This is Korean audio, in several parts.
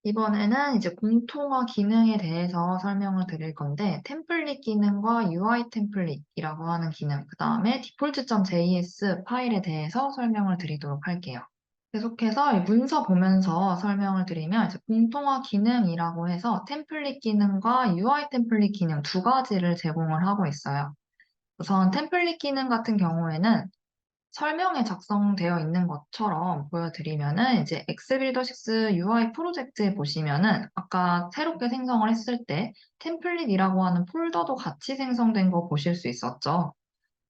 이번에는 이제 공통화 기능에 대해서 설명을 드릴 건데, 템플릿 기능과 UI 템플릿이라고 하는 기능, 그 다음에 default.js 파일에 대해서 설명을 드리도록 할게요. 계속해서 이 문서 보면서 설명을 드리면, 이제 공통화 기능이라고 해서 템플릿 기능과 UI 템플릿 기능 두 가지를 제공을 하고 있어요. 우선 템플릿 기능 같은 경우에는 설명에 작성되어 있는 것처럼 보여드리면은 이제 엑스빌더 6 UI 프로젝트에 보시면은 아까 새롭게 생성을 했을 때 템플릿이라고 하는 폴더도 같이 생성된 거 보실 수 있었죠.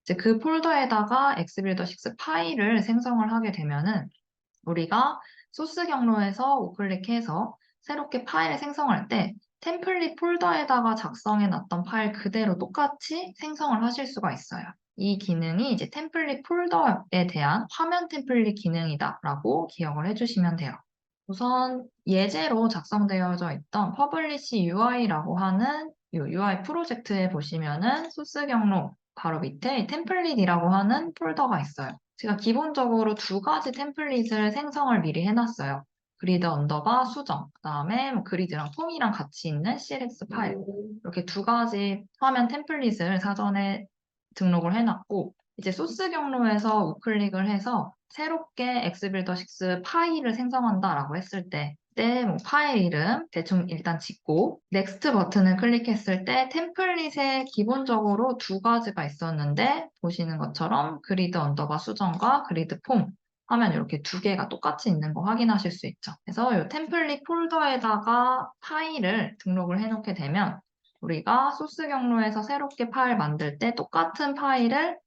이제 그 폴더에다가 엑스빌더 6 파일을 생성을 하게 되면은 우리가 소스 경로에서 우클릭해서 새롭게 파일을 생성할 때 템플릿 폴더에다가 작성해 놨던 파일 그대로 똑같이 생성을 하실 수가 있어요. 이 기능이 이제 템플릿 폴더에 대한 화면 템플릿 기능이다라고 기억을 해주시면 돼요. 우선 예제로 작성되어져 있던 Publish UI라고 하는 이 UI 프로젝트에 보시면은 소스 경로 바로 밑에 템플릿이라고 하는 폴더가 있어요. 제가 기본적으로 두 가지 템플릿을 생성을 미리 해놨어요. 그리드 언더바 수정, 그다음에 뭐 그리드랑 폼이랑 같이 있는 CLS 파일. 이렇게 두 가지 화면 템플릿을 사전에 등록을 해놨고, 이제 소스 경로에서 우클릭을 해서 새롭게 엑스빌더 6 파일을 생성한다라고 했을 때, 뭐 파일 이름 대충 일단 짓고 넥스트 버튼을 클릭했을 때 템플릿에 기본적으로 두 가지가 있었는데 보시는 것처럼 그리드 언더바 수정과 그리드 폼 하면 이렇게 두 개가 똑같이 있는 거 확인하실 수 있죠. 그래서 이 템플릿 폴더에다가 파일을 등록을 해놓게 되면 우리가 소스 경로에서 새롭게 파일 만들 때 똑같은 파일을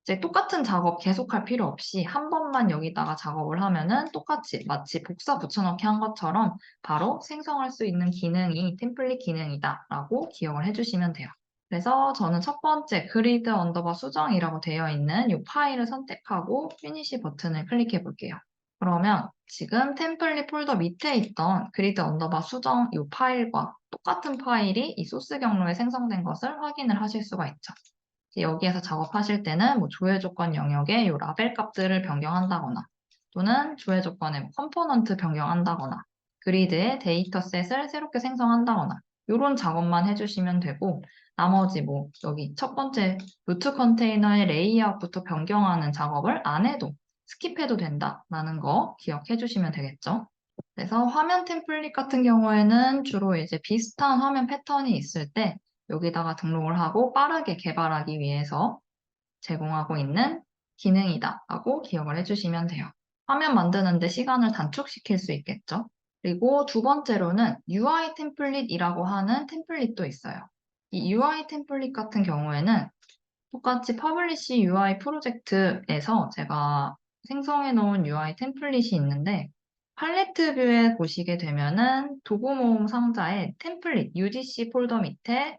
이제 똑같은 작업 계속할 필요 없이 한 번만 여기다가 작업을 하면은 똑같이 마치 복사 붙여넣기 한 것처럼 바로 생성할 수 있는 기능이 템플릿 기능이다라고 기억을 해주시면 돼요. 그래서 저는 첫 번째 그리드 언더바 수정이라고 되어 있는 이 파일을 선택하고 피니시 버튼을 클릭해 볼게요. 그러면 지금 템플릿 폴더 밑에 있던 그리드 언더바 수정 이 파일과 똑같은 파일이 이 소스 경로에 생성된 것을 확인을 하실 수가 있죠. 여기에서 작업하실 때는 뭐 조회 조건 영역에 이 라벨 값들을 변경한다거나 또는 조회 조건에 뭐 컴포넌트 변경한다거나 그리드에 데이터셋을 새롭게 생성한다거나 이런 작업만 해주시면 되고 나머지 뭐 여기 첫 번째 루트 컨테이너의 레이아웃부터 변경하는 작업을 안 해도 스킵해도 된다라는 거 기억해 주시면 되겠죠. 그래서 화면 템플릿 같은 경우에는 주로 이제 비슷한 화면 패턴이 있을 때 여기다가 등록을 하고 빠르게 개발하기 위해서 제공하고 있는 기능이다라고 기억을 해주시면 돼요. 화면 만드는데 시간을 단축시킬 수 있겠죠. 그리고 두 번째로는 UI 템플릿이라고 하는 템플릿도 있어요. 이 UI 템플릿 같은 경우에는 똑같이 퍼블리시 UI 프로젝트에서 제가 생성해 놓은 UI 템플릿이 있는데 팔레트 뷰에 보시게 되면은 도구 모음 상자에 템플릿 UGC 폴더 밑에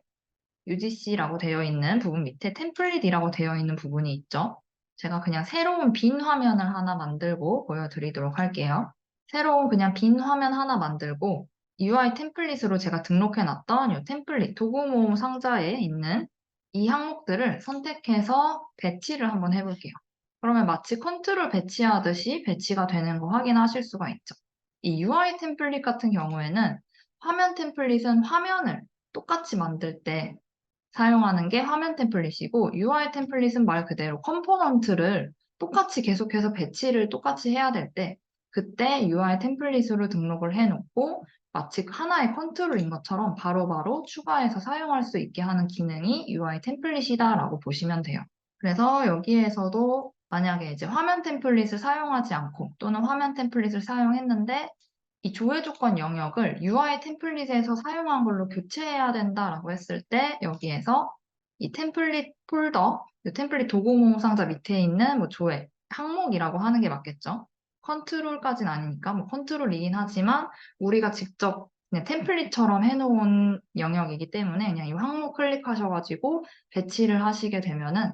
UGC라고 되어 있는 부분 밑에 템플릿이라고 되어 있는 부분이 있죠. 제가 그냥 새로운 빈 화면을 하나 만들고 보여드리도록 할게요. 새로운 그냥 빈 화면 하나 만들고 UI 템플릿으로 제가 등록해놨던 이 템플릿 도구 모음 상자에 있는 이 항목들을 선택해서 배치를 한번 해볼게요. 그러면 마치 컨트롤 배치하듯이 배치가 되는 거 확인하실 수가 있죠. 이 UI 템플릿 같은 경우에는 화면 템플릿은 화면을 똑같이 만들 때 사용하는 게 화면 템플릿이고 UI 템플릿은 말 그대로 컴포넌트를 똑같이 계속해서 배치를 똑같이 해야 될 때 그때 UI 템플릿으로 등록을 해놓고 마치 하나의 컨트롤인 것처럼 바로바로 추가해서 사용할 수 있게 하는 기능이 UI 템플릿이다라고 보시면 돼요. 그래서 여기에서도 만약에 이제 화면 템플릿을 사용하지 않고 또는 화면 템플릿을 사용했는데 이 조회 조건 영역을 UI 템플릿에서 사용한 걸로 교체해야 된다라고 했을 때 여기에서 이 템플릿 폴더, 이 템플릿 도구 모음 상자 밑에 있는 뭐 조회 항목이라고 하는 게 맞겠죠. 컨트롤까지는 아니니까 뭐 컨트롤이긴 하지만 우리가 직접 그냥 템플릿처럼 해놓은 영역이기 때문에 그냥 이 항목 클릭하셔가지고 배치를 하시게 되면은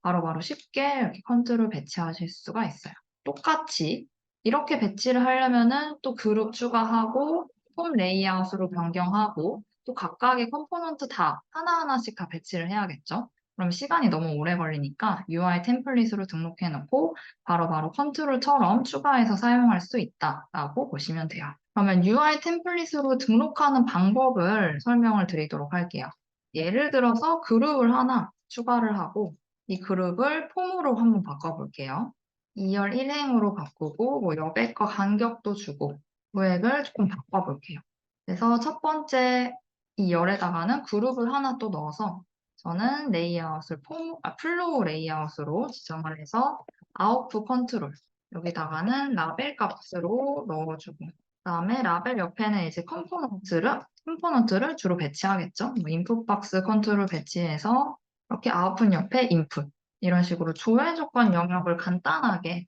바로바로 쉽게 이렇게 컨트롤 배치하실 수가 있어요. 똑같이 이렇게 배치를 하려면은 또 그룹 추가하고 폼 레이아웃으로 변경하고 또 각각의 컴포넌트 다 하나하나씩 다 배치를 해야겠죠. 그럼 시간이 너무 오래 걸리니까 UI 템플릿으로 등록해 놓고 바로바로 컨트롤처럼 추가해서 사용할 수 있다라고 보시면 돼요. 그러면 UI 템플릿으로 등록하는 방법을 설명을 드리도록 할게요. 예를 들어서 그룹을 하나 추가를 하고 이 그룹을 폼으로 한번 바꿔볼게요. 2열 1행으로 바꾸고 뭐 여백과 간격도 주고 도액을 조금 바꿔볼게요. 그래서 첫 번째 이 열에다가는 그룹을 하나 또 넣어서 저는 레이아웃을 플로우 레이아웃으로 지정을 해서 아웃풋 컨트롤 여기다가는 라벨 값으로 넣어주고 그다음에 라벨 옆에는 이제 컴포넌트를 주로 배치하겠죠. 뭐 인풋 박스 컨트롤 배치해서 이렇게 아웃풋 옆에 인풋 이런 식으로 조회 조건 영역을 간단하게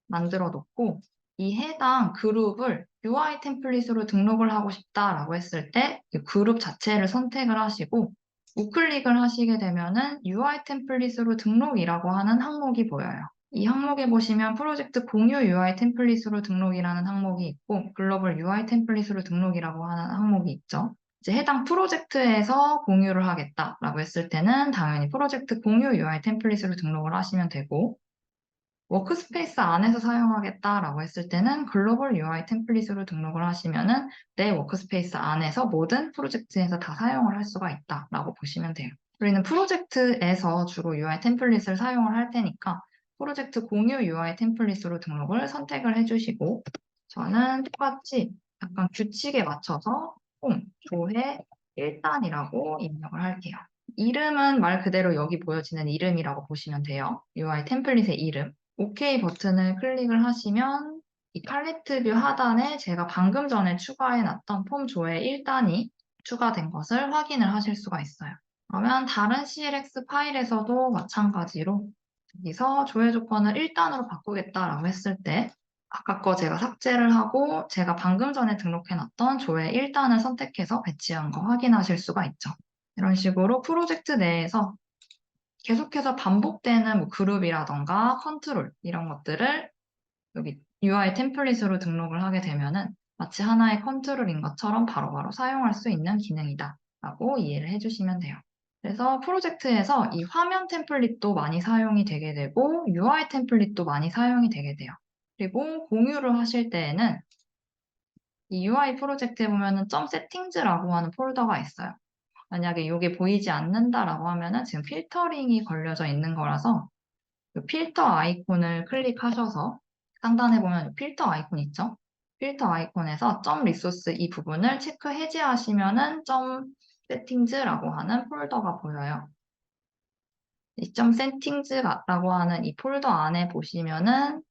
만들어 놓고 이 해당 그룹을 UI 템플릿으로 등록을 하고 싶다라고 했을 때 이 그룹 자체를 선택을 하시고 우클릭을 하시게 되면은 UI 템플릿으로 등록이라고 하는 항목이 보여요. 이 항목에 보시면 프로젝트 공유 UI 템플릿으로 등록이라는 항목이 있고 글로벌 UI 템플릿으로 등록이라고 하는 항목이 있죠. 이제 해당 프로젝트에서 공유를 하겠다라고 했을 때는 당연히 프로젝트 공유 UI 템플릿으로 등록을 하시면 되고 워크스페이스 안에서 사용하겠다라고 했을 때는 글로벌 UI 템플릿으로 등록을 하시면은 내 워크스페이스 안에서 모든 프로젝트에서 다 사용을 할 수가 있다라고 보시면 돼요. 우리는 프로젝트에서 주로 UI 템플릿을 사용을 할 테니까 프로젝트 공유 UI 템플릿으로 등록을 선택을 해주시고 저는 똑같이 약간 규칙에 맞춰서 조회 1단이라고 입력을 할게요. 이름은 말 그대로 여기 보여지는 이름이라고 보시면 돼요. UI 템플릿의 이름. OK 버튼을 클릭을 하시면 이 팔레트 뷰 하단에 제가 방금 전에 추가해놨던 폼 조회 1단이 추가된 것을 확인을 하실 수가 있어요. 그러면 다른 CLX 파일에서도 마찬가지로 여기서 조회 조건을 1단으로 바꾸겠다라고 했을 때 아까 거 제가 삭제를 하고 제가 방금 전에 등록해놨던 조회 1단을 선택해서 배치한 거 확인하실 수가 있죠. 이런 식으로 프로젝트 내에서 계속해서 반복되는 뭐 그룹이라던가 컨트롤 이런 것들을 여기 UI 템플릿으로 등록을 하게 되면은 마치 하나의 컨트롤인 것처럼 바로바로 사용할 수 있는 기능이다 라고 이해를 해주시면 돼요. 그래서 프로젝트에서 이 화면 템플릿도 많이 사용이 되게 되고 UI 템플릿도 많이 사용이 되게 돼요. 그리고 공유를 하실 때에는 이 UI 프로젝트에 보면은 .settings라고 하는 폴더가 있어요. 만약에 이게 보이지 않는다라고 하면은 지금 필터링이 걸려져 있는 거라서 그 필터 아이콘을 클릭하셔서 상단에 보면 필터 아이콘 있죠? 필터 아이콘에서 점 리소스 이 부분을 체크 해제하시면은 점 세팅즈라고 하는 폴더가 보여요. 이 점 세팅즈라고 하는 이 폴더 안에 보시면은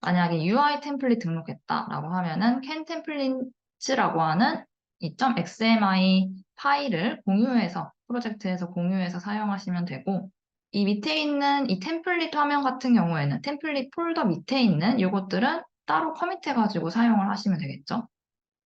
만약에 UI 템플릿 등록했다라고 하면은 캔 템플릿이라고 하는 이 .xmi 파일을 공유해서 프로젝트에서 공유해서 사용하시면 되고 이 밑에 있는 이 템플릿 화면 같은 경우에는 템플릿 폴더 밑에 있는 이것들은 따로 커밋해가지고 사용을 하시면 되겠죠.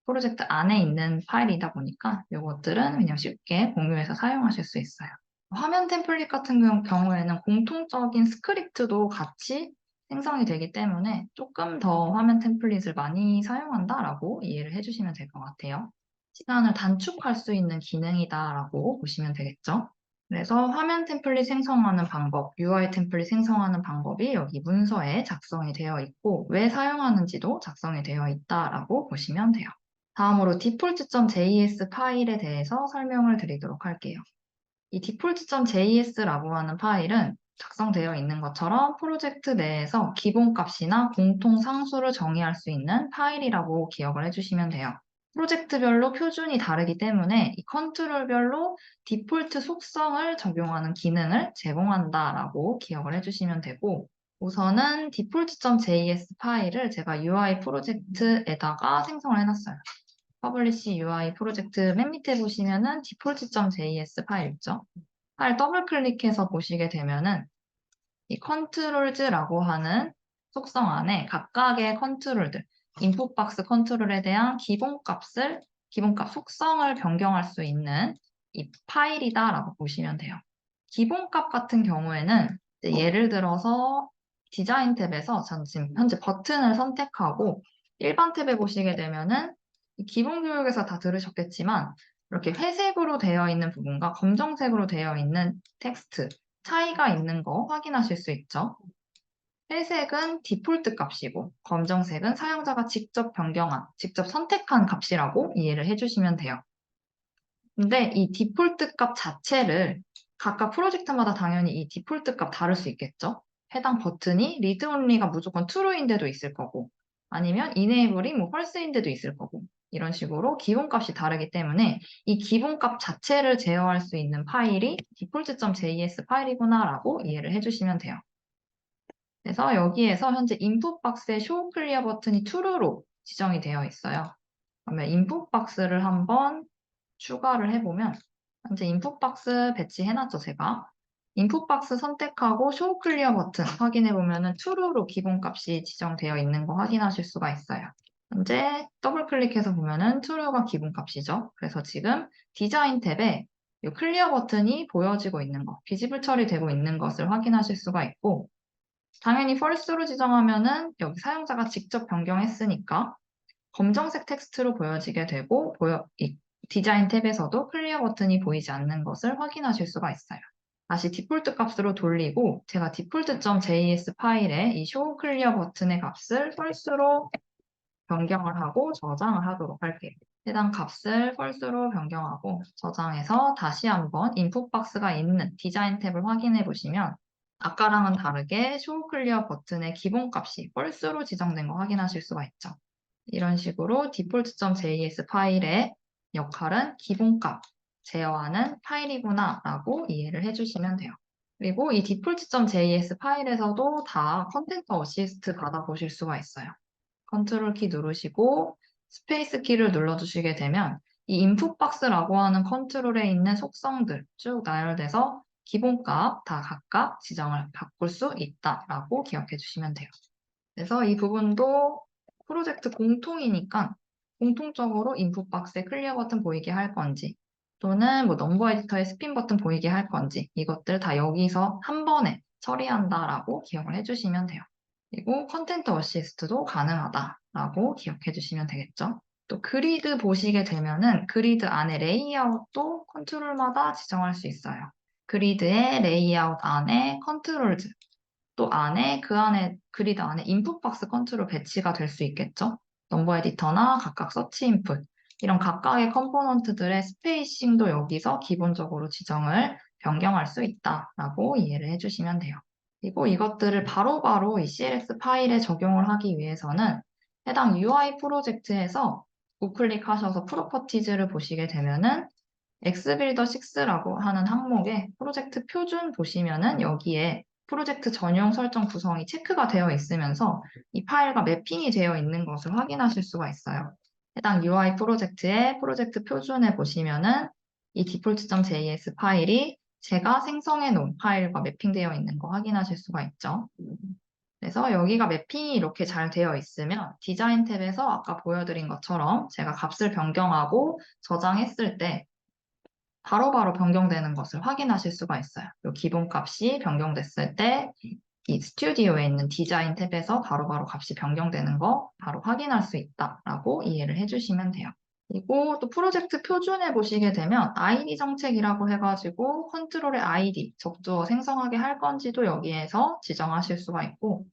프로젝트 안에 있는 파일이다 보니까 이것들은 그냥 쉽게 공유해서 사용하실 수 있어요. 화면 템플릿 같은 경우에는 공통적인 스크립트도 같이 생성이 되기 때문에 조금 더 화면 템플릿을 많이 사용한다라고 이해를 해주시면 될 것 같아요. 시간을 단축할 수 있는 기능이다라고 보시면 되겠죠. 그래서 화면 템플릿 생성하는 방법, UI 템플릿 생성하는 방법이 여기 문서에 작성이 되어 있고 왜 사용하는지도 작성이 되어 있다라고 보시면 돼요. 다음으로 default.js 파일에 대해서 설명을 드리도록 할게요. 이 default.js라고 하는 파일은 작성되어 있는 것처럼 프로젝트 내에서 기본값이나 공통 상수를 정의할 수 있는 파일이라고 기억을 해주시면 돼요. 프로젝트별로 표준이 다르기 때문에 이 컨트롤별로 디폴트 속성을 적용하는 기능을 제공한다라고 기억을 해주시면 되고 우선은 default.js 파일을 제가 UI 프로젝트에다가 생성을 해놨어요. 퍼블리시 UI 프로젝트 맨 밑에 보시면은 default.js 파일 있죠? 파일 더블 클릭해서 보시게 되면은 이 컨트롤즈라고 하는 속성 안에 각각의 컨트롤들, 인풋 박스 컨트롤에 대한 기본값 속성을 변경할 수 있는 이 파일이다라고 보시면 돼요. 기본값 같은 경우에는 예를 들어서 디자인 탭에서 전 지금 현재 버튼을 선택하고 일반 탭에 보시게 되면은 기본 교육에서 다 들으셨겠지만 이렇게 회색으로 되어 있는 부분과 검정색으로 되어 있는 텍스트 차이가 있는 거 확인하실 수 있죠. 회색은 디폴트 값이고 검정색은 사용자가 직접 변경한, 직접 선택한 값이라고 이해를 해주시면 돼요. 근데 이 디폴트 값 자체를 각각 프로젝트마다 당연히 이 디폴트 값 다를 수 있겠죠. 해당 버튼이 리드 온리가 무조건 true인데도 있을 거고 아니면 enable이 뭐 false인데도 있을 거고 이런 식으로 기본값이 다르기 때문에 이 기본값 자체를 제어할 수 있는 파일이 default.js 파일이구나라고 이해를 해주시면 돼요. 그래서 여기에서 현재 인풋 박스의 show clear 버튼이 true로 지정이 되어 있어요. 그러면 인풋 박스를 한번 추가를 해보면 현재 인풋 박스 배치해놨죠, 제가. 인풋 박스 선택하고 show clear 버튼 확인해보면 true로 기본값이 지정되어 있는 거 확인하실 수가 있어요. 현재 더블 클릭해서 보면은 true가 기본값이죠. 그래서 지금 디자인 탭에 이 클리어 버튼이 보여지고 있는 거, 비지블 처리되고 있는 것을 확인하실 수가 있고 당연히 false로 지정하면은 여기 사용자가 직접 변경했으니까 검정색 텍스트로 보여지게 되고 이 디자인 탭에서도 클리어 버튼이 보이지 않는 것을 확인하실 수가 있어요. 다시 디폴트 값으로 돌리고 제가 default.js 파일에 이 show clear 버튼의 값을 false로 변경을 하고 저장을 하도록 할게요. 해당 값을 false로 변경하고 저장해서 다시 한번 인풋 박스가 있는 디자인 탭을 확인해 보시면 아까랑은 다르게 show clear 버튼의 기본값이 false로 지정된 거 확인하실 수가 있죠. 이런 식으로 default.js 파일의 역할은 기본값 제어하는 파일이구나 라고 이해를 해주시면 돼요. 그리고 이 default.js 파일에서도 다 컨텐트 어시스트 받아보실 수가 있어요. 컨트롤 키 누르시고 스페이스 키를 눌러주시게 되면 이 인풋 박스라고 하는 컨트롤에 있는 속성들 쭉 나열돼서 기본값 다 각각 지정을 바꿀 수 있다라고 기억해 주시면 돼요. 그래서 이 부분도 프로젝트 공통이니까 공통적으로 인풋 박스에 클리어 버튼 보이게 할 건지 또는 뭐 넘버 에디터에 스핀 버튼 보이게 할 건지 이것들 다 여기서 한 번에 처리한다라고 기억을 해주시면 돼요. 그리고 컨텐트 어시스트도 가능하다라고 기억해 주시면 되겠죠. 또 그리드 보시게 되면은 그리드 안에 레이아웃도 컨트롤마다 지정할 수 있어요. 그리드의 레이아웃 안에 컨트롤즈 또 안에 그 안에 그리드 안에 인풋 박스 컨트롤 배치가 될 수 있겠죠. 넘버 에디터나 각각 서치 인풋 이런 각각의 컴포넌트들의 스페이싱도 여기서 기본적으로 지정을 변경할 수 있다라고 이해를 해주시면 돼요. 그리고 이것들을 바로바로 이 CLS 파일에 적용을 하기 위해서는 해당 UI 프로젝트에서 우클릭하셔서 프로퍼티즈를 보시게 되면은 엑스빌더 6라고 하는 항목에 프로젝트 표준 보시면은 여기에 프로젝트 전용 설정 구성이 체크가 되어 있으면서 이 파일과 매핑이 되어 있는 것을 확인하실 수가 있어요. 해당 UI 프로젝트의 프로젝트 표준에 보시면은 이 default.js 파일이 제가 생성해 놓은 파일과 매핑되어 있는 거 확인하실 수가 있죠. 그래서 여기가 매핑이 이렇게 잘 되어 있으면 디자인 탭에서 아까 보여드린 것처럼 제가 값을 변경하고 저장했을 때 바로바로 변경되는 것을 확인하실 수가 있어요. 이 기본값이 변경됐을 때 이 스튜디오에 있는 디자인 탭에서 바로바로 값이 변경되는 거 바로 확인할 수 있다라고 이해를 해주시면 돼요. 그리고 또 프로젝트 표준에 보시게 되면 ID 정책이라고 해가지고 컨트롤의 ID, 적조 생성하게 할 건지도 여기에서 지정하실 수가 있고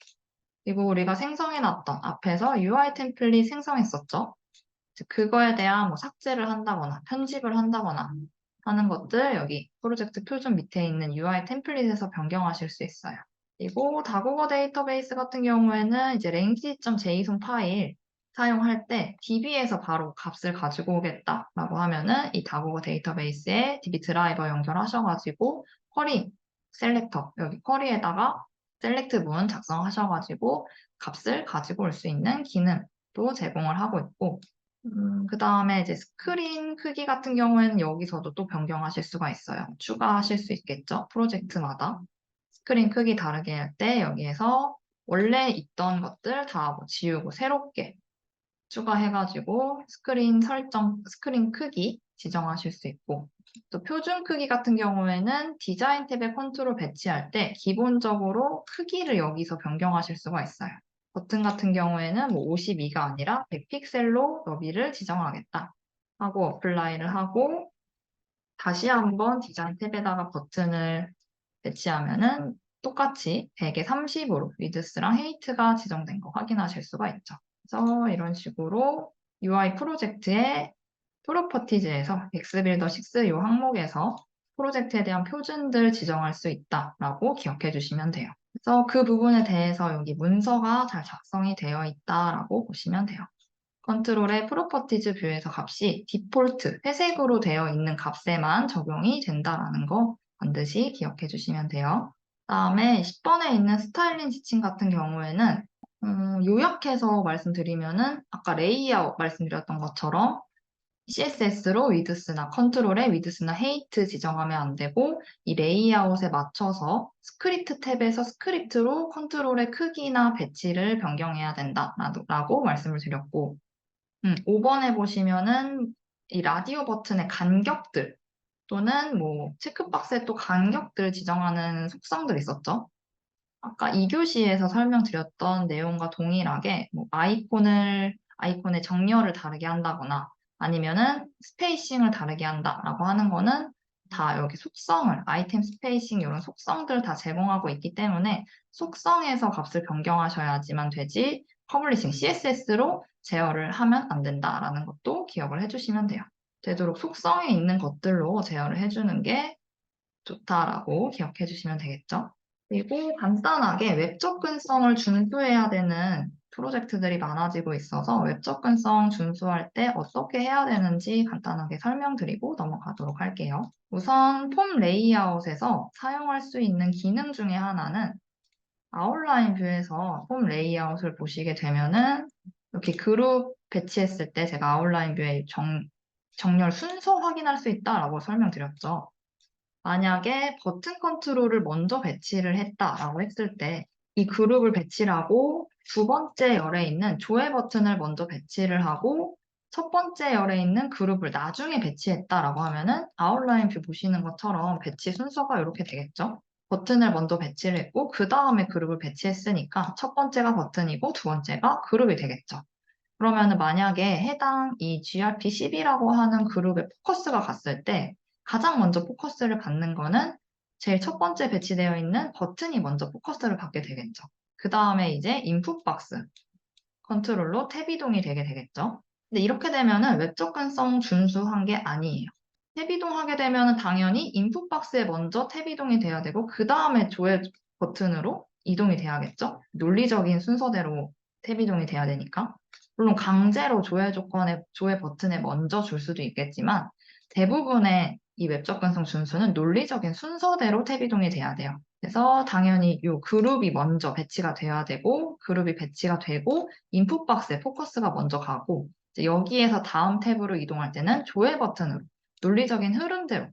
그리고 우리가 생성해놨던 앞에서 UI 템플릿 생성했었죠. 그거에 대한 뭐 삭제를 한다거나 편집을 한다거나 하는 것들 여기 프로젝트 표준 밑에 있는 UI 템플릿에서 변경하실 수 있어요. 그리고 다국어 데이터베이스 같은 경우에는 이제 language.json 파일 사용할 때 DB에서 바로 값을 가지고 오겠다라고 하면은 이 다국어 데이터베이스에 DB 드라이버 연결하셔가지고 쿼리 셀렉터 여기 쿼리에다가 셀렉트 문 작성하셔가지고 값을 가지고 올 수 있는 기능도 제공을 하고 있고 그 다음에 이제 스크린 크기 같은 경우에는 여기서도 또 변경하실 수가 있어요. 추가하실 수 있겠죠? 프로젝트마다. 스크린 크기 다르게 할 때 여기에서 원래 있던 것들 다 뭐 지우고 새롭게 추가해가지고 스크린 설정, 스크린 크기 지정하실 수 있고 또 표준 크기 같은 경우에는 디자인 탭에 컨트롤 배치할 때 기본적으로 크기를 여기서 변경하실 수가 있어요. 버튼 같은 경우에는 뭐 52가 아니라 100픽셀로 너비를 지정하겠다 하고 어플라이를 하고 다시 한번 디자인 탭에다가 버튼을 배치하면은 똑같이 100에 30으로 위드스랑 헤이트가 지정된 거 확인하실 수가 있죠. 그래서 이런 식으로 UI 프로젝트의 프로퍼티즈에서 엑스빌더 6 이 항목에서 프로젝트에 대한 표준들 지정할 수 있다라고 기억해 주시면 돼요. 그래서 그 부분에 대해서 여기 문서가 잘 작성이 되어 있다라고 보시면 돼요. 컨트롤의 프로퍼티즈 뷰에서 값이 디폴트, 회색으로 되어 있는 값에만 적용이 된다라는 거 반드시 기억해 주시면 돼요. 다음에 10번에 있는 스타일링 지침 같은 경우에는 요약해서 말씀드리면은 아까 레이아웃 말씀드렸던 것처럼 CSS로 위드스나 컨트롤에 위드스나 헤이트 지정하면 안 되고 이 레이아웃에 맞춰서 스크립트 탭에서 스크립트로 컨트롤의 크기나 배치를 변경해야 된다라고 말씀을 드렸고 5번에 보시면은 이 라디오 버튼의 간격들 또는 뭐 체크박스에 또 간격들 지정하는 속성들이 있었죠. 아까 2교시에서 설명드렸던 내용과 동일하게 뭐 아이콘의 정렬을 다르게 한다거나 아니면은 스페이싱을 다르게 한다라고 하는 거는 다 여기 속성을 아이템 스페이싱 이런 속성들을 다 제공하고 있기 때문에 속성에서 값을 변경하셔야지만 되지 퍼블리싱 CSS로 제어를 하면 안 된다라는 것도 기억을 해주시면 돼요. 되도록 속성에 있는 것들로 제어를 해주는 게 좋다라고 기억해 주시면 되겠죠. 그리고 간단하게 웹 접근성을 준수해야 되는 프로젝트들이 많아지고 있어서 웹 접근성 준수할 때 어떻게 해야 되는지 간단하게 설명드리고 넘어가도록 할게요. 우선 폼 레이아웃에서 사용할 수 있는 기능 중에 하나는 아웃라인 뷰에서 폼 레이아웃을 보시게 되면은 이렇게 그룹 배치했을 때 제가 아웃라인 뷰에 정렬 순서 확인할 수 있다라고 설명드렸죠. 만약에 버튼 컨트롤을 먼저 배치를 했다라고 했을 때 이 그룹을 배치를 하고 두 번째 열에 있는 조회 버튼을 먼저 배치를 하고 첫 번째 열에 있는 그룹을 나중에 배치했다라고 하면은 아웃라인 뷰 보시는 것처럼 배치 순서가 이렇게 되겠죠. 버튼을 먼저 배치를 했고 그 다음에 그룹을 배치했으니까 첫 번째가 버튼이고 두 번째가 그룹이 되겠죠. 그러면은 만약에 해당 이 GRP10이라고 하는 그룹에 포커스가 갔을 때 가장 먼저 포커스를 받는 거는 제일 첫 번째 배치되어 있는 버튼이 먼저 포커스를 받게 되겠죠. 그 다음에 이제 인풋 박스 컨트롤로 탭 이동이 되게 되겠죠. 근데 이렇게 되면은 웹 접근성 준수한 게 아니에요. 탭 이동하게 되면은 당연히 인풋 박스에 먼저 탭 이동이 돼야 되고 그 다음에 조회 버튼으로 이동이 돼야겠죠. 논리적인 순서대로 탭 이동이 돼야 되니까. 물론 강제로 조회 버튼에 먼저 줄 수도 있겠지만 대부분의 이 웹 접근성 준수는 논리적인 순서대로 탭 이동이 돼야 돼요. 그래서 당연히 이 그룹이 먼저 배치가 돼야 되고 그룹이 배치가 되고 인풋 박스에 포커스가 먼저 가고 이제 여기에서 다음 탭으로 이동할 때는 조회 버튼으로 논리적인 흐름대로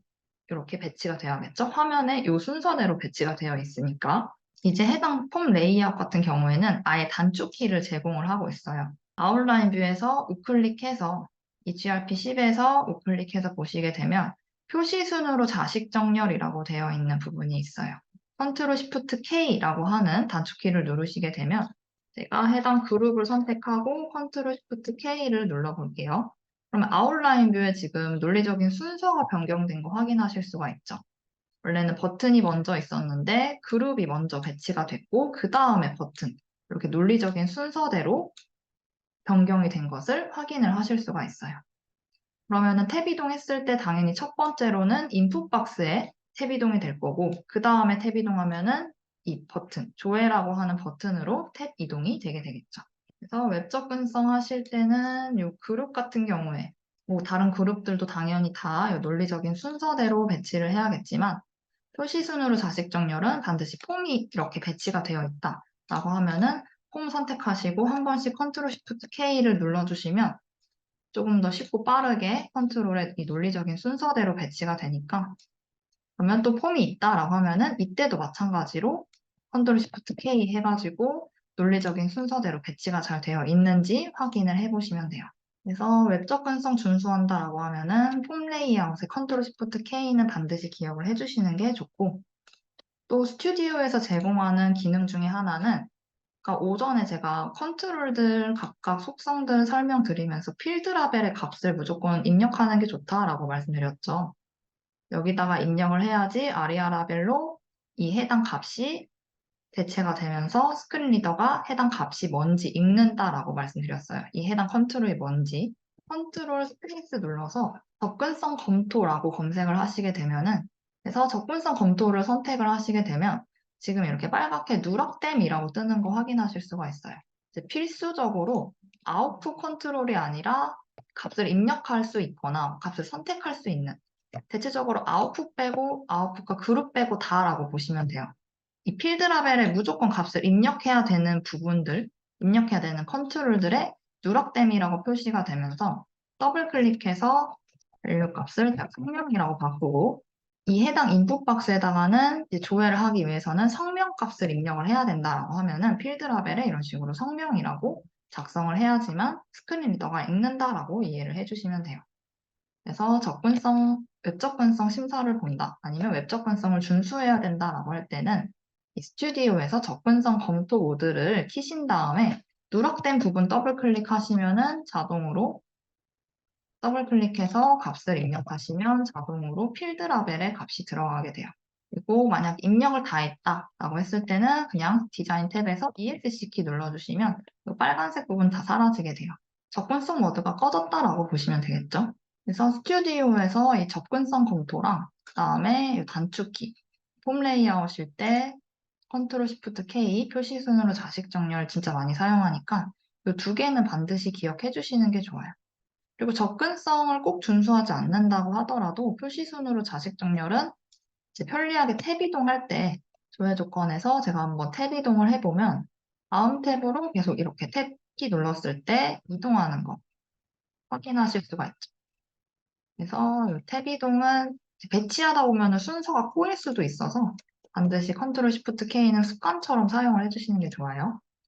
이렇게 배치가 돼야겠죠. 화면에 이 순서대로 배치가 되어 있으니까 이제 해당 폼 레이아웃 같은 경우에는 아예 단축키를 제공을 하고 있어요. 아웃라인 뷰에서 우클릭해서 이 GRP10에서 우클릭해서 보시게 되면 표시 순으로 자식 정렬이라고 되어 있는 부분이 있어요. 컨트롤 시프트 K라고 하는 단축키를 누르시게 되면 제가 해당 그룹을 선택하고 컨트롤 시프트 K를 눌러볼게요. 그러면 아웃라인 뷰에 지금 논리적인 순서가 변경된 거 확인하실 수가 있죠. 원래는 버튼이 먼저 있었는데 그룹이 먼저 배치가 됐고 그 다음에 버튼 이렇게 논리적인 순서대로 변경이 된 것을 확인을 하실 수가 있어요. 그러면은 탭 이동했을 때 당연히 첫 번째로는 인풋 박스에 탭 이동이 될 거고 그 다음에 탭 이동하면은 이 버튼, 조회라고 하는 버튼으로 탭 이동이 되게 되겠죠. 그래서 웹 접근성 하실 때는 이 그룹 같은 경우에 뭐 다른 그룹들도 당연히 다 논리적인 순서대로 배치를 해야겠지만 표시 순으로 자식 정렬은 반드시 폼이 이렇게 배치가 되어 있다라고 하면은 폼 선택하시고 한 번씩 컨트롤 시프트 K를 눌러주시면 조금 더 쉽고 빠르게 컨트롤의 이 논리적인 순서대로 배치가 되니까 그러면 또 폼이 있다라고 하면은 이때도 마찬가지로 컨트롤 시프트 K 해가지고 논리적인 순서대로 배치가 잘 되어 있는지 확인을 해보시면 돼요. 그래서 웹 접근성 준수한다라고 하면은 폼 레이아웃의 컨트롤 시프트 K는 반드시 기억을 해주시는 게 좋고 또 스튜디오에서 제공하는 기능 중에 하나는 그러니까 오전에 제가 컨트롤들 각각 속성들 설명드리면서 필드 라벨의 값을 무조건 입력하는 게 좋다라고 말씀드렸죠. 여기다가 입력을 해야지 아리아 라벨로 이 해당 값이 대체가 되면서 스크린 리더가 해당 값이 뭔지 읽는다라고 말씀드렸어요. 이 해당 컨트롤이 뭔지. 컨트롤 스페이스 눌러서 접근성 검토라고 검색을 하시게 되면은, 그래서 접근성 검토를 선택을 하시게 되면 지금 이렇게 빨갛게 누락됨이라고 뜨는 거 확인하실 수가 있어요. 이제 필수적으로 아웃풋 컨트롤이 아니라 값을 입력할 수 있거나 값을 선택할 수 있는, 대체적으로 아웃풋 빼고 아웃풋과 그룹 빼고 다라고 보시면 돼요. 이 필드 라벨에 무조건 값을 입력해야 되는 부분들, 입력해야 되는 컨트롤들의 누락됨이라고 표시가 되면서 더블 클릭해서 밸류 값을 성명이라고 바꾸고, 이 해당 인풋 박스에다가는 이제 조회를 하기 위해서는 성명 값을 입력을 해야 된다라고 하면은 필드 라벨에 이런 식으로 성명이라고 작성을 해야지만 스크린 리더가 읽는다라고 이해를 해주시면 돼요. 그래서 웹 접근성 심사를 본다, 아니면 웹 접근성을 준수해야 된다라고 할 때는 이 스튜디오에서 접근성 검토 모드를 키신 다음에 누락된 부분 더블 클릭하시면은 자동으로 더블 클릭해서 값을 입력하시면 자동으로 필드 라벨에 값이 들어가게 돼요. 그리고 만약 입력을 다 했다라고 했을 때는 그냥 디자인 탭에서 ESC 키 눌러주시면 이 빨간색 부분 다 사라지게 돼요. 접근성 모드가 꺼졌다라고 보시면 되겠죠. 그래서 스튜디오에서 이 접근성 검토랑 그다음에 이 단축키, 폼 레이아웃일 때 컨트롤 시프트 K 표시 순으로 자식 정렬 진짜 많이 사용하니까 이 두 개는 반드시 기억해 주시는 게 좋아요. 그리고 접근성을 꼭 준수하지 않는다고 하더라도 표시 순으로 자식 정렬은 이제 편리하게 탭 이동할 때 조회 조건에서 제가 한번 탭 이동을 해보면 다음 탭으로 계속 이렇게 탭 키 눌렀을 때 이동하는 거 확인하실 수가 있죠. 그래서 이 탭 이동은 배치하다 보면 순서가 꼬일 수도 있어서 반드시 컨트롤 시프트 K는 습관처럼 사용을 해주시는 게 좋아요.